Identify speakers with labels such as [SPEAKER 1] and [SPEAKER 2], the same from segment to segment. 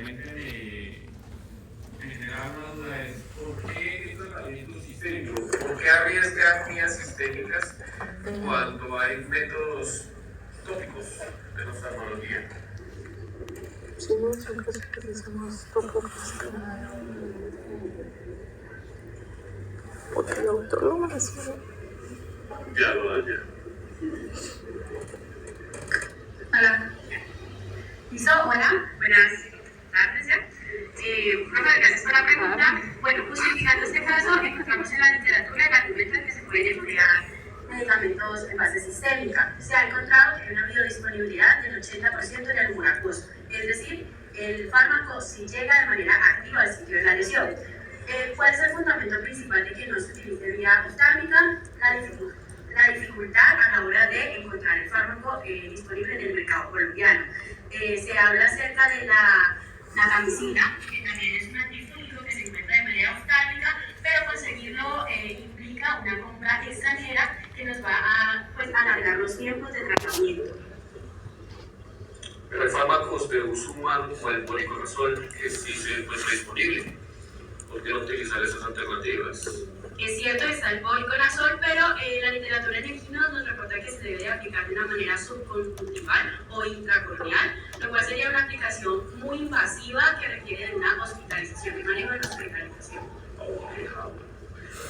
[SPEAKER 1] realmente me generaba una duda es ¿por qué el tratamiento sistémico? ¿Por qué arriesgar vías sistémicas cuando hay métodos tópicos de la oftalmología?
[SPEAKER 2] Sí, no, siempre se utilizamos tópicos. Porque el autor lo recibe.
[SPEAKER 1] Ya lo daña.
[SPEAKER 3] Hola. ¿Listo? Hola. Buenas tardes. Profe, gracias por la pregunta. Bueno, justificando este caso, encontramos en la literatura el argumento de que se pueden emplear medicamentos en base sistémica. Se ha encontrado que hay una biodisponibilidad del 80% de alguna cosa. Es decir, el fármaco sí llega de manera activa al sitio de la lesión. ¿Cuál es el fundamento principal de que no se utilice vía oftálmica? La dificultad a la hora de encontrar el fármaco disponible en el mercado colombiano. Se habla acerca de la natamicina, que también es un antifúngico que se encuentra de manera oftálmica, pero conseguirlo implica una compra extranjera que nos va a alargar los tiempos de tratamiento.
[SPEAKER 1] Pero hay fármacos de uso humano como el policonazol que sí se encuentra disponible. ¿Por qué no utilizar esas alternativas?
[SPEAKER 3] Es cierto, está el policonazol, pero la literatura en equino nos reporta que se debe de aplicar de una manera subconjuntival o intracorneal, lo cual sería una aplicación muy invasiva que requiere de una hospitalización y manejo de la hospitalización.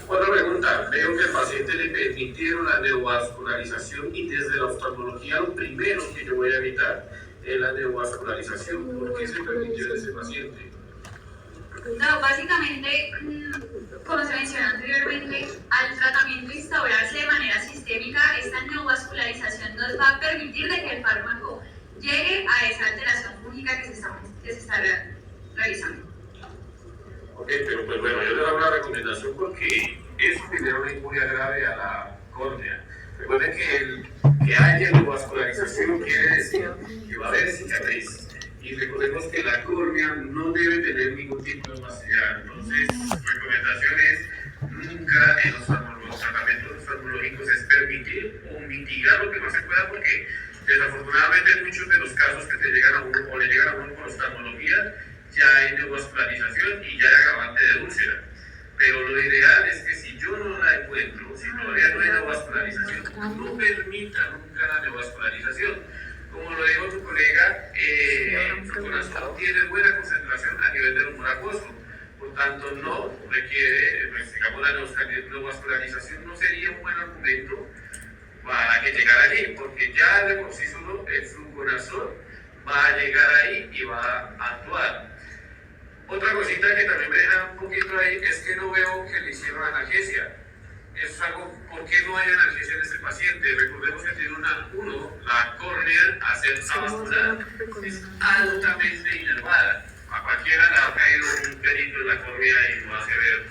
[SPEAKER 1] Otra pregunta, veo que al paciente le permitieron la neovascularización y desde la oftalmología lo primero que yo voy a evitar es la neovascularización. ¿Por qué se permitió en ese paciente?
[SPEAKER 3] No, básicamente, como se mencionó anteriormente, al tratamiento instaurarse de manera sistémica, esta neovascularización nos va a permitir de que el fármaco llegue a esa alteración fúngica que se está realizando.
[SPEAKER 1] Ok, pero pues bueno, yo le doy una recomendación porque eso genera una injuria grave a la córnea. Recuerden que haya neovascularización quiere decir que va a haber cicatriz. Y recordemos que la córnea no debe tener ningún tipo de opacidad. Entonces, recomendación es nunca en los tratamientos oftalmológicos es permitir o mitigar lo que no se pueda, porque desafortunadamente en muchos de los casos que te llegan a uno o le llegan a uno por oftalmología ya hay neovascularización y ya hay agravante de úlcera. Pero lo ideal es que si yo no la encuentro, si todavía no hay neovascularización, no permita nunca la neovascularización. Como lo dijo tu colega, el fluconazol tiene buena concentración a nivel del humor acuoso, por tanto no requiere, pues, digamos, la neovascularización no sería un buen argumento para que llegara allí, porque ya de por sí solo el fluconazol va a llegar ahí y va a actuar. Otra cosita que también me deja un poquito ahí es que no veo que le hicieron analgesia. Es algo, ¿por qué no hay analgesia en este paciente? Recordemos que tiene la córnea, al ser avascular, es altamente inervada. A cualquiera le ha caído un pelito en la córnea y lo hace ver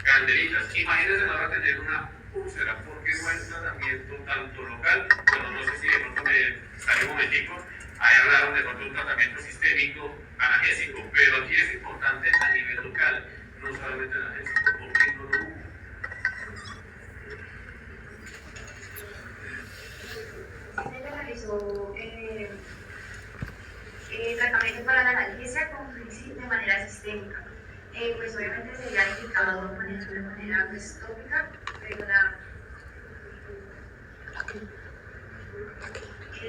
[SPEAKER 1] candelitas. Imagínense ahora tener una úlcera, ¿por qué no hay un tratamiento tanto local? Bueno, no sé si de pronto me salió un momentico, ahí hablaron de pronto un tratamiento sistémico analgésico, pero aquí es importante a nivel local, no solamente analgésico, ¿por qué no lo hubo?
[SPEAKER 3] Se realizó tratamiento para la analgesia de manera sistémica. Pues obviamente sería indicado de manera pues, tópica, pero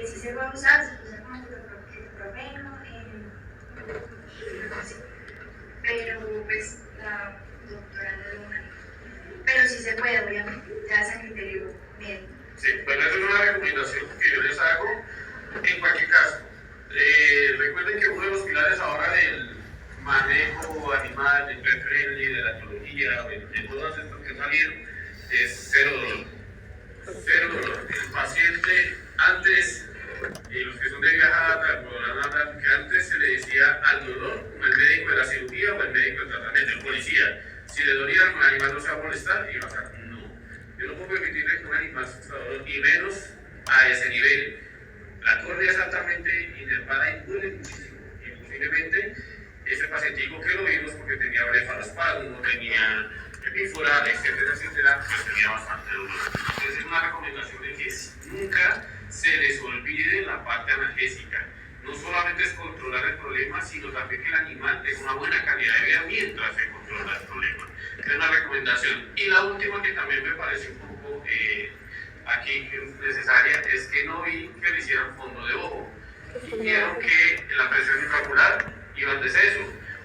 [SPEAKER 3] si se puede usar, se usa como ibuprofeno, pero pues la doctora no lo maneja. Pero sí se puede, obviamente, ya es a criterio médico.
[SPEAKER 1] Sí, bueno, esa es una recomendación que yo les hago en cualquier caso. Recuerden que uno de los pilares ahora del manejo animal, del pet friendly, de la etología, de todas estas que salieron, es cero dolor. Cero dolor. El paciente antes, y los que son de viajada, podrán hablar que antes se le decía al dolor, como el médico de la cirugía o el médico del tratamiento, el policía. Si le dolía, el animal no se va a molestar y va a estar. Yo no puedo permitirle que un animal sufra dolor, y menos a ese nivel. La córnea es altamente inervada y duele muchísimo. Y posiblemente ese pacientico que lo vimos porque tenía blefarospasmo, tenía epífora, etcétera, etcétera, pues tenía bastante dolor. Entonces es una recomendación de que nunca se les olvide la parte analgésica. No solamente es controlar el problema, sino también también que el animal tenga una buena calidad de vida mientras se controla el problema. Es una recomendación. Y la última que también me parece un poco aquí necesaria es que no vi que le hicieran fondo de ojo. Vieron que la presión intraocular iba en deceso.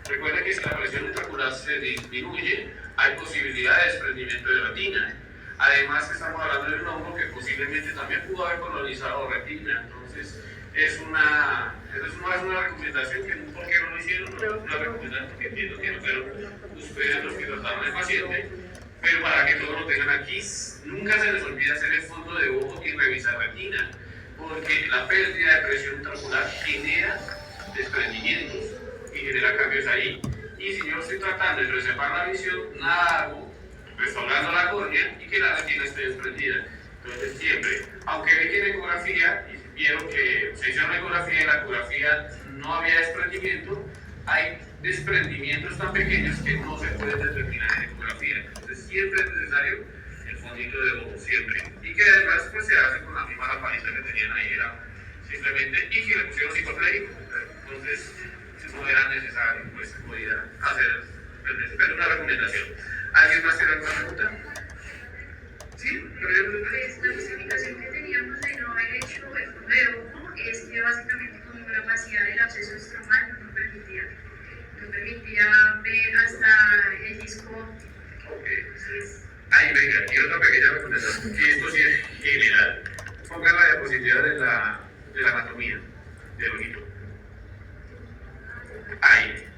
[SPEAKER 1] Recuerden que si la presión intraocular se disminuye, hay posibilidad de desprendimiento de retina. Además, estamos hablando de un hongo que posiblemente también pudo haber colonizado retina. Entonces, es una recomendación que por qué no lo hicieron, no es una recomendación que entiendo que no fueron ustedes los que trataron al paciente, pero para que todos lo tengan aquí, nunca se les olvide hacer el fondo de ojo y revisar retina, porque la pérdida de presión intraocular genera desprendimientos y genera cambios ahí. Y si yo estoy tratando de preservar la visión, nada hago restaurando la córnea y que la retina esté desprendida. Entonces siempre, aunque vi que en ecografía, y vieron que se hizo una ecografía y en la ecografía no había desprendimiento, hay desprendimientos tan pequeños que no se pueden determinar en ecografía. Entonces siempre es necesario el fondito de ojo, siempre. Y que además pues, se hace con la misma lamparita que tenían ahí, era simplemente, y que le pusieron psicotréico. Entonces no era necesario, pues se podía hacer, pero una recomendación. ¿Alguien más tiene alguna pregunta? ¿Sí?
[SPEAKER 3] Pues la justificación que teníamos de no haber hecho el fondo de ojo es que básicamente como la opacidad del absceso estromal no permitía ver hasta el disco.
[SPEAKER 1] Ok. Ahí venga, y otra pequeña recomendación, que esto sí es general. Pongan la diapositiva de la anatomía del ojito. Ahí.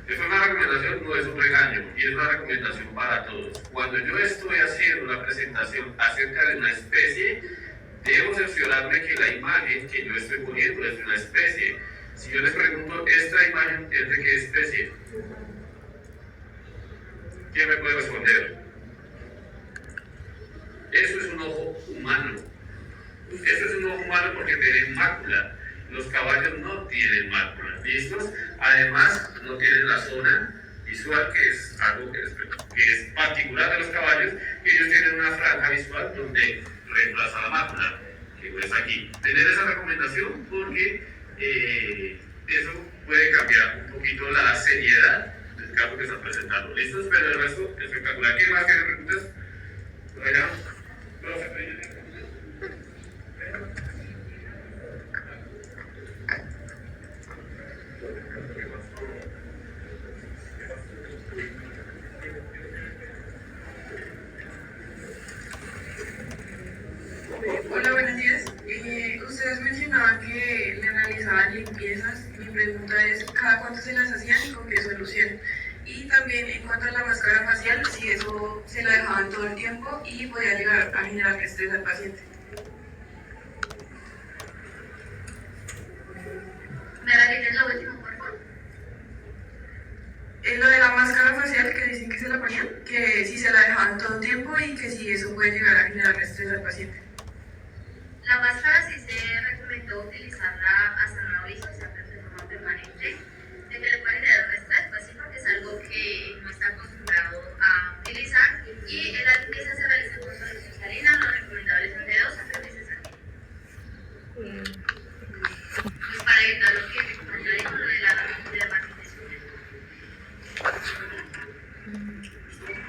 [SPEAKER 1] Es una recomendación, no es un regaño, y es una recomendación para todos. Cuando yo estoy haciendo una presentación acerca de una especie, debo cerciorarme que la imagen que yo estoy poniendo es de una especie. Si yo les pregunto, ¿esta imagen es de qué especie? ¿Quién me puede responder? Eso es un ojo humano. Eso es un ojo humano porque tiene mácula. Los caballos no tienen mácula, ¿listos? Además, no tienen la zona visual, que es algo que es particular de los caballos, que ellos tienen una franja visual donde reemplaza la mácula, que es aquí. Tener esa recomendación porque eso puede cambiar un poquito la seriedad del caso que están presentando. ¿Listos? Pero el resto es espectacular. ¿Quién más tiene preguntas? Allá.
[SPEAKER 2] Hola, buenos días. Ustedes mencionaban que le realizaban limpiezas. Mi pregunta es, ¿cada cuánto se las hacían y con qué solución? Y también en cuanto a la máscara facial, si eso se la dejaban todo el tiempo y podía llegar a generar estrés al paciente.
[SPEAKER 3] ¿Me repites lo último, por favor?
[SPEAKER 2] Lo de la máscara facial que dicen que se la ponían, que si se la dejaban todo el tiempo y que si eso puede llegar a generar estrés al paciente.
[SPEAKER 3] La máscara sí se recomendó utilizarla hasta nuevo aviso, o sea, de forma permanente, de que le puede generar un estrés, pues sí, porque es algo que no está acostumbrado a utilizar. Y la limpieza se realiza con solución salina, lo recomendable son de 2 a 3 veces al día. Pues para evitar lo que como ya digo, lo de la dermatitis.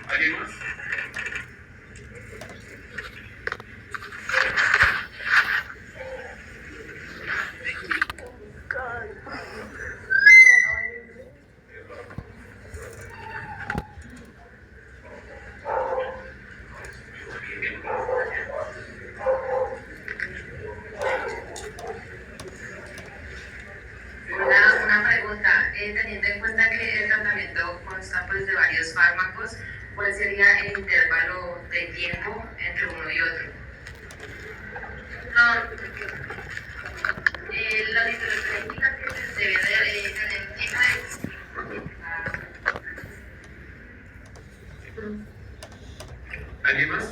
[SPEAKER 1] ¿Alguien más?
[SPEAKER 3] Una pregunta, teniendo en cuenta que el tratamiento consta pues, de varios fármacos, ¿cuál sería el intervalo de tiempo entre uno y otro? No, la literatura indica que se debe de tener
[SPEAKER 1] ¿Alguien más?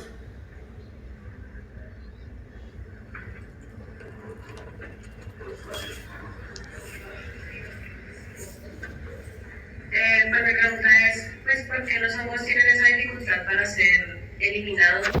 [SPEAKER 2] Pues mi pregunta es, pues, ¿por qué los hongos tienen esa dificultad para ser eliminados?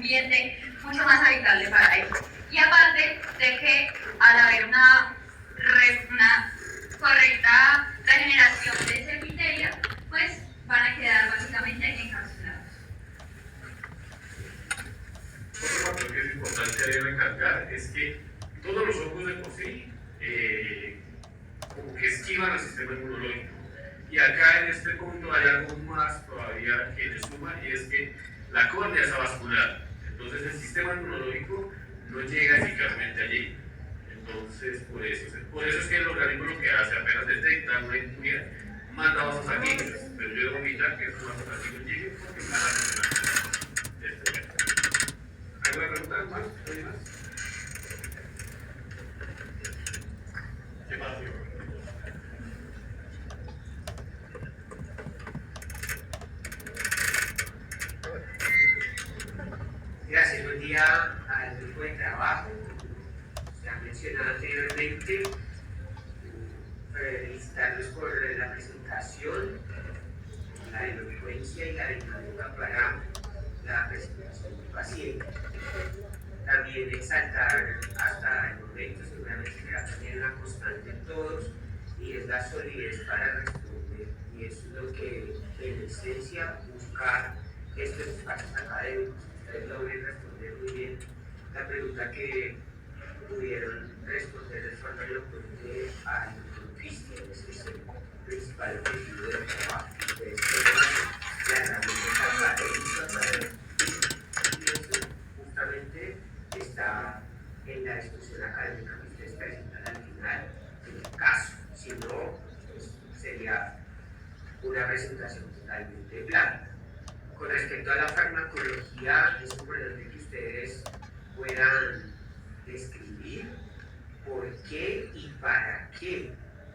[SPEAKER 3] ambiente mucho más habitable para ellos. Y aparte de que al haber una correcta regeneración de ese epitelio, pues van a quedar básicamente encapsulados.
[SPEAKER 1] Otro factor que es importante ahí recalcar es que todos los hongos de por sí como que esquivan al sistema inmunológico. Y acá en este punto hay algo más todavía que le suma, y es que la córnea es avascular. Entonces el sistema inmunológico no llega eficazmente allí. Entonces por eso es que el organismo lo que hace, apenas detecta una inmunidad, manda vasos sanguíneos. Pero yo debo evitar que esos vasos sanguíneos lleguen porque van a funcionar este método. ¿Alguna pregunta más? ¿Alguien más? ¿Qué más, Diego?
[SPEAKER 4] Gracias, buen día al grupo de trabajo. Se ha mencionado anteriormente, felicitarlos por la presentación, la elocuencia y la dinámica para la presentación del paciente. También exaltar hasta el momento, seguramente será también una constante en todos, y es la solidez para responder. Y eso es lo que en esencia busca estos espacios académicos. Ustedes logren responder muy bien la pregunta que pudieron responder de forma elocuente al doctor Cristian. Ese es el principal objetivo del trabajo. Ustedes toman la herramienta académica para y eso justamente está en la discusión académica que ustedes presentan al final, en el caso. Si no, pues sería una presentación totalmente blanca. Con respecto a la farmacología, es importante que ustedes puedan describir por qué y para qué,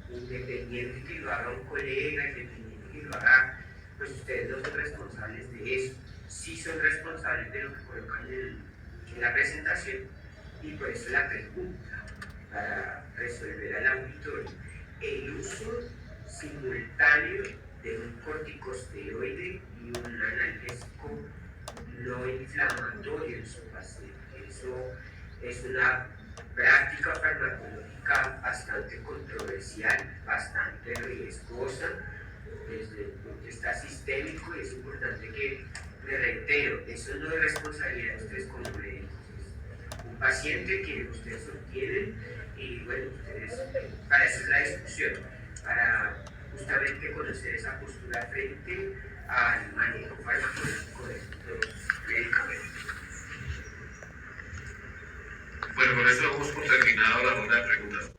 [SPEAKER 4] independiente que lo haga un colega, independiente que lo haga, pues ustedes no son responsables de eso. Sí son responsables de lo que colocan en la presentación, y por eso la pregunta, para resolver al auditorio: el uso simultáneo de un corticosteroide y un analgésico no inflamatorio en su paciente. Eso es una práctica farmacológica bastante controversial, bastante riesgosa desde el punto de vista sistémico, y es importante que, le reitero, eso no es responsabilidad de ustedes como médicos. Es un paciente que ustedes obtienen, y bueno, ustedes, para eso es la discusión, para justamente conocer esa postura frente al manejo farmacológico de estos medicamentos.
[SPEAKER 1] Bueno, con eso hemos terminado la ronda de preguntas.